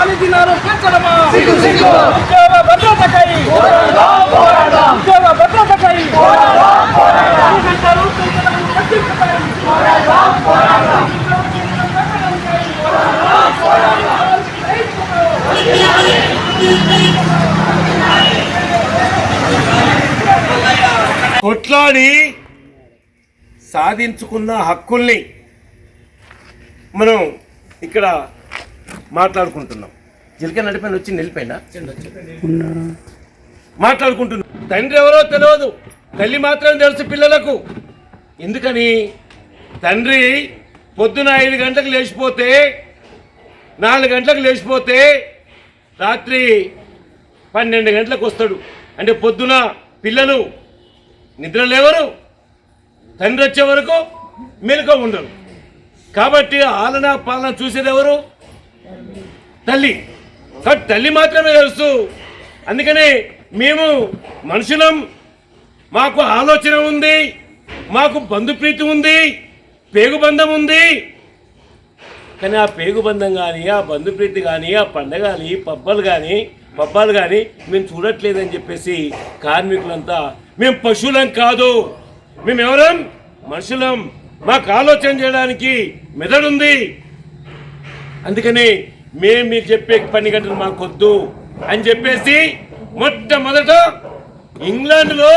అనిదినారు పెంచడమా ఉద్యోగ భద్రతకై ఉద్యోగ భద్రతకై కొట్లాడి సాధించుకున్న హక్కుల్ని మనం ఇక్కడ మాట్లాడుకుంటున్నాం. జిల్క నడిపైన వచ్చి నిలిపోయినా మాట్లాడుకుంటున్నాం. తండ్రి ఎవరో తెలియదు, తల్లి మాత్రం తెలుసు పిల్లలకు. ఎందుకని తండ్రి పొద్దున 5 గంటలకు లేచిపోతే 4 గంటలకు లేచిపోతే రాత్రి 12 గంటలకు వస్తాడు. అంటే పొద్దున పిల్లలు నిద్ర లేవరు, తండ్రి వచ్చే వరకు మెలకువ ఉండరు. కాబట్టి ఆలన పాలన చూసేది ఎవరు? తల్లి. కాబట్టి తల్లి మాత్రమే తెలుసు. అందుకనే మేము మనుషులం, మాకు ఆలోచన ఉంది, మాకు బంధుప్రీతి ఉంది, పేగుబంధం ఉంది. కానీ ఆ పేగుబంధం కానీ, ఆ బంధుప్రీతి కానీ, ఆ పండగ కానీ, పబ్బాలు కానీ మేము చూడట్లేదని చెప్పేసి కార్మికులంతా మేము పశువులం కాదు, మేము ఎవరం? మనుషులం. మాకు ఆలోచన చేయడానికి మెదడుంది. అందుకని మీరు చెప్పే 12 గంటలు మాకొద్దు అని చెప్పేసి మొట్టమొదట ఇంగ్లాండ్లో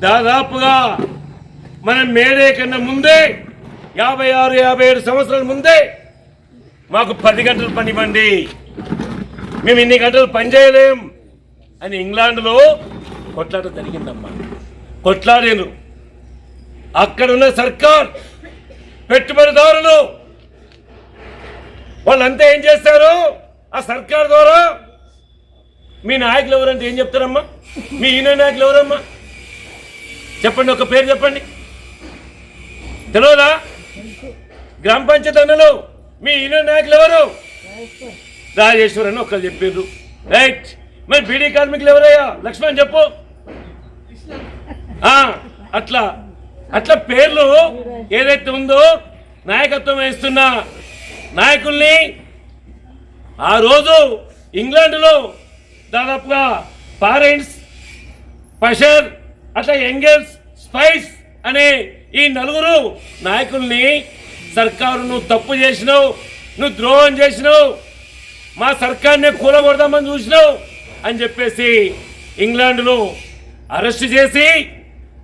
దాదాపుగా మనం మేడే కన్నా ముందే 56-57 సంవత్సరాల ముందే మాకు 10 గంటలు పని ఇవ్వండి, మేము ఇన్ని గంటలు పని చేయలేం అని ఇంగ్లాండ్లో కొట్లాట జరిగిందమ్మా. కొట్లాడాను. అక్కడున్న సర్కార్ పెట్టుబడిదారులు వాళ్ళంతా ఏం చేస్తారు? ఆ సర్కార్ ద్వారా మీ నాయకులు ఎవరంటే ఏం చెప్తారమ్మా? మీ యూనియన్ నాయకులు ఎవరమ్మా? చెప్పండి, ఒక పేరు చెప్పండి. తెలియదా? గ్రామ పంచాయతీ అన్నలు మీ యూనియన్ నాయకులు ఎవరు? రాజేశ్వర్ అని ఒకరు చెప్పారు. రైట్. మరి బీడీ కార్మికులు ఎవరయ్యా? లక్ష్మణ్ చెప్పు. అట్లా పేర్లు ఏదైతే ఉందో నాయకత్వం వహిస్తున్న నాయకుల్ని ఆ రోజు ఇంగ్లాండ్లో దాదాపుగా పారెంట్స్, పషర్, అట్లా ఎంగెల్స్, స్పైస్ అనే ఈ 4 నాయకుల్ని సర్కారు నువ్వు తప్పు చేసినావు, నువ్వు ద్రోహం చేసినావు, మా సర్కార్ని కూలగొడదామని చూసినావు అని చెప్పేసి ఇంగ్లాండ్లో అరెస్ట్ చేసి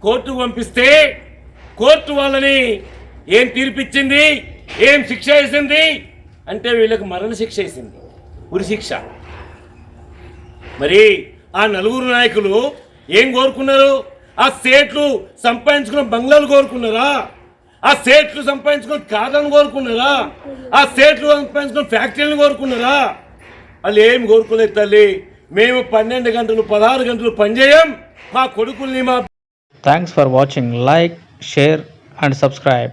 కోర్టుకు పంపిస్తే కోర్టు వాళ్ళని ఏం తీర్పిచ్చింది, ఏం శిక్ష వేసింది అంటే వీళ్ళకి మరణ శిక్ష వేసింది, ఉరి శిక్ష. మరి ఆ 4 నాయకులు ఏం కోరుకున్నారు? ఆ సేట్లు సంపాదించుకున్న బంగ్లాలు కోరుకున్నారా? ఆ సేట్లు సంపాదించుకున్న కార్లను కోరుకున్నారా? ఆ సేట్లు సంపాదించుకున్న ఫ్యాక్టరీలను కోరుకున్నారా? వాళ్ళు ఏం కోరుకోలేదు తల్లి. మేము 12 గంటలు 16 గంటలు పనిచేయం, మా కొడుకుల్ని మా. Thanks for watching. Like, share and subscribe.